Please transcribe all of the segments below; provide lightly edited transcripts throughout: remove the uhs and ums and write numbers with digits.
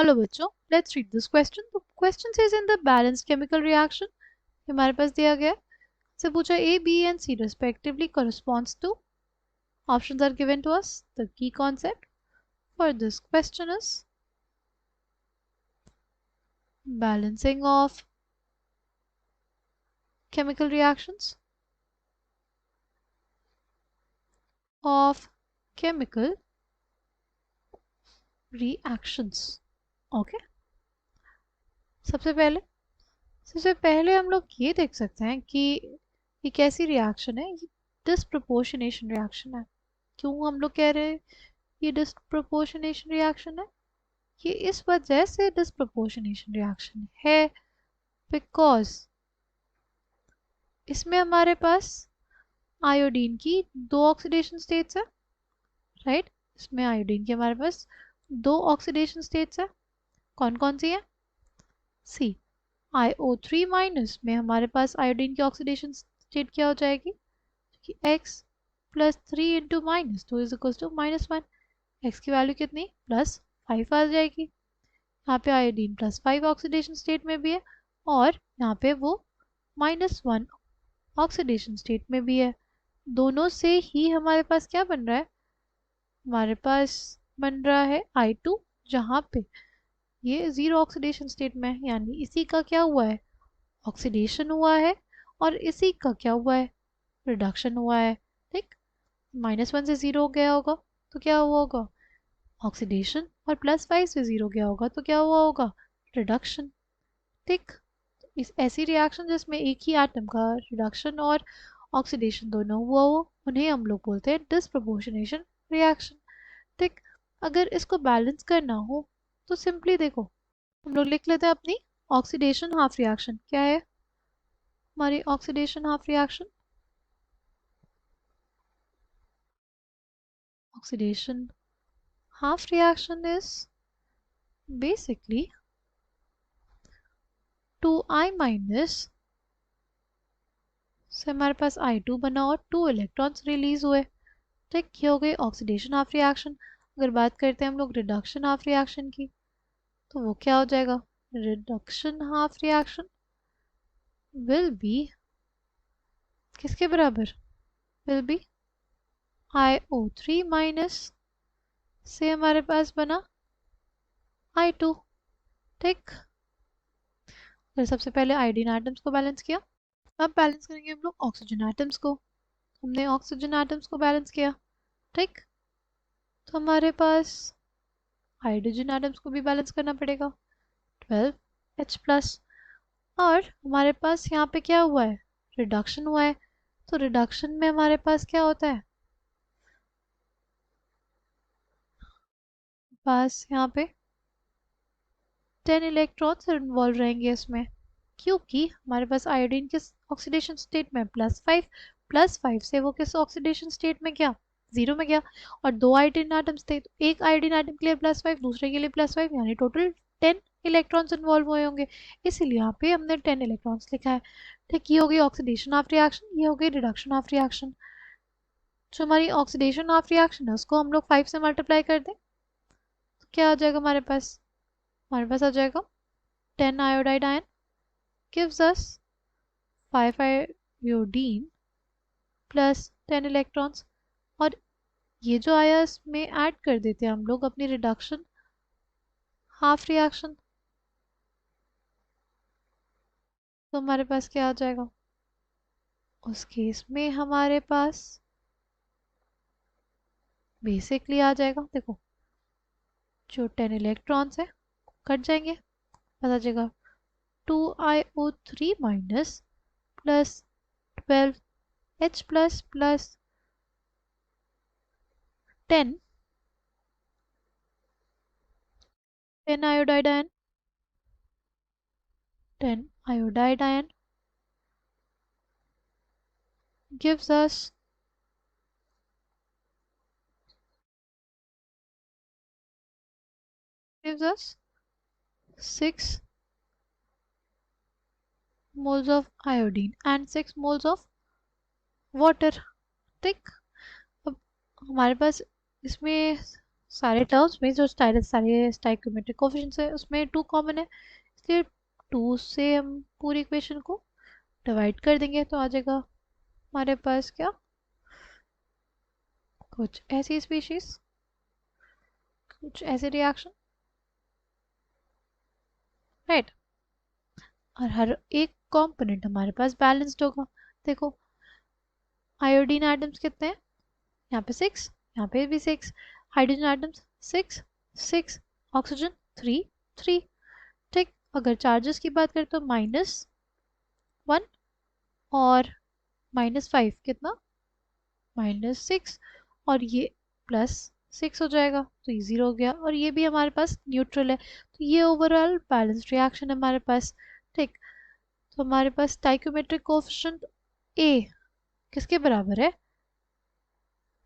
Hello बच्चों, let's read this question. तो question says in the balanced chemical reaction, हमारे पास दिया गया से पूछा A B and C respectively corresponds to, options are given to us. The key concept for this question is balancing of chemical reactions of chemical reactions. Okay, सबसे पहले हम लोग ये देख सकते हैं कि ये कैसी रिएक्शन है। ये डिस्प्रपोर्शनेशन रिएक्शन है। क्यों हम लोग कह रहे हैं ये डिस्प्रपोर्शनेशन रिएक्शन है? ये इस वजह से डिस्प्रपोर्शनेशन रिएक्शन है बिकॉज इसमें हमारे पास आयोडीन की दो ऑक्सीडेशन स्टेट्स है, राइट? इसमें आयोडीन की हमारे पास दो ऑक्सीडेशन स्टेट्स है। कौन कौन सी है? सी IO3 माइनस में हमारे पास आयोडीन की ऑक्सीडेशन स्टेट क्या हो जाएगी कि x plus 3 into minus 2 is equal to -1। x की वैल्यू कितनी? +5 आ जाएगी। यहाँ पे आयोडीन +5 ऑक्सीडेशन स्टेट में भी है और यहाँ पे वो -1 ऑक्सीडेशन स्टेट में भी है। दोनों से ही हमारे पास क्या बन रहा है? हमारे पास बन रहा है I2, जहाँ पे ये 0 ऑक्सीडेशन स्टेट में है, यानी इसी का क्या हुआ है? ऑक्सीडेशन हुआ है और इसी का क्या हुआ है? रिडक्शन हुआ है। ठीक, -1 से 0 गया होगा तो क्या हुआ होगा? ऑक्सीडेशन, और +5 से 0 गया होगा तो क्या हुआ होगा? रिडक्शन। ठीक, इस ऐसी रिएक्शन जिसमें एक ही एटम का रिडक्शन और ऑक्सीडेशन दोनों हुआ हो उन्हें हम लोग बोलते हैं डिस्प्रपोर्शनेशन रिएक्शन। ठीक, अगर इसको बैलेंस करना हो तो सिंपली देखो, हम लोग लिख लेते हैं अपनी ऑक्सीडेशन हाफ रिएक्शन। क्या है हमारी oxidation half reaction? Oxidation half reaction is basically 2I minus से हमारे पास I2 बना और 2 इलेक्ट्रॉन्स रिलीज हुए। ठीक, ये हो गई ऑक्सीडेशन हाफ रिएक्शन। अगर बात करते हैं हम लोग रिडक्शन हाफ रिएक्शन की तो वो क्या हो जाएगा? Reduction half reaction will be किसके बराबर? विल बी IO3 माइनस से हमारे पास बना I2। ठीक, फिर सबसे पहले आयोडीन एटम्स को बैलेंस किया, अब बैलेंस करेंगे हम लोग ऑक्सीजन एटम्स को। हमने ऑक्सीजन एटम्स को बैलेंस किया। ठीक, तो हमारे पास हाइड्रोजन एटम्स को भी बैलेंस करना पड़ेगा, 12H+। और हमारे पास यहाँ पे क्या हुआ है? रिडक्शन हुआ है। तो रिडक्शन में हमारे पास क्या होता है? पास यहाँ पे 10 इलेक्ट्रॉन्स इन्वॉल्व रहेंगे इसमें, क्योंकि हमारे पास आयोडीन किस ऑक्सीडेशन स्टेट में? +5 से वो किस ऑक्सीडेशन स्टेट में गया? 0 में गया। और दो आयोडीन एटम्स थे तो एक आयोडीन एटम के लिए +5, दूसरे के लिए +5, यानी टोटल 10 इलेक्ट्रॉन्स इन्वॉल्व हुए होंगे, इसीलिए यहाँ पे हमने 10 इलेक्ट्रॉन्स लिखा है। ठीक, ये हो गई ऑक्सीडेशन ऑफ रिएक्शन, ये हो गई रिडक्शन ऑफ रिएक्शन। जो हमारी ऑक्सीडेशन ऑफ रिएक्शन है उसको हम लोग 5 से मल्टीप्लाई कर दें तो क्या आ जाएगा हमारे पास? हमारे पास आ जाएगा 10 iodide ion gives us 5 iodine plus 10 electrons. और ये जो आया इसमें ऐड कर देते हैं हम लोग अपनी रिडक्शन हाफ रिएक्शन, तो हमारे पास क्या आ जाएगा? उस केस में हमारे पास बेसिकली आ जाएगा, देखो जो 10 इलेक्ट्रॉन्स है कट जाएंगे, पता चलेगा 2IO3 minus plus 12H plus plus 10 iodide ion, 10 iodide ion gives us 6 moles of iodine and 6 moles of water। ठीक, अब हमारे पास इसमें सारे टर्म्स में जो सारे स्टाइकोमेट्रिक कोफिशिएंट्स है उसमें 2 कॉमन है, इसलिए 2 से हम पूरी इक्वेशन को डिवाइड कर देंगे तो आ जाएगा हमारे पास क्या, कुछ ऐसी स्पीशीज, कुछ ऐसे रिएक्शन, राइट। और हर एक कंपोनेंट हमारे पास बैलेंस्ड होगा। देखो आयोडीन एटम्स कितने हैं, यहाँ पे 6, यहाँ पे भी 6, हाइड्रोजन एटम्स 6 6, ऑक्सीजन 3 3, ठीक। अगर चार्जेस की बात करें तो -1 और -5 कितना, -6, और ये +6 हो जाएगा तो ये 0 हो गया, और ये भी हमारे पास न्यूट्रल है, तो ये ओवरऑल बैलेंस्ड रिएक्शन है हमारे पास, ठीक। तो हमारे पास स्टाइकोमेट्रिक कोएफिशिएंट ए किसके बराबर है,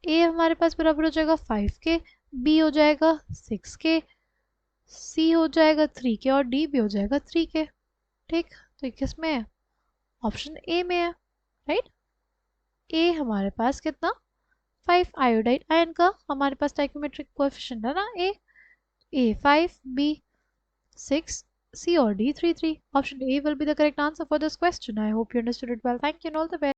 ए हमारे पास बराबर हो जाएगा 5 के, बी हो जाएगा 6 के, सी हो जाएगा 3 के, और डी भी हो जाएगा 3 के, ठीक। तो ये किस में है, ऑप्शन ए में है, राइट। ए हमारे पास कितना 5, आयोडाइड आयन का हमारे पास स्टाइकोमेट्रिक कोएफिशिएंट है ना ए 5, B 6, C or D 3 3. Option A will be the correct answer for this question. I hope you understood it well. Thank you and all the best.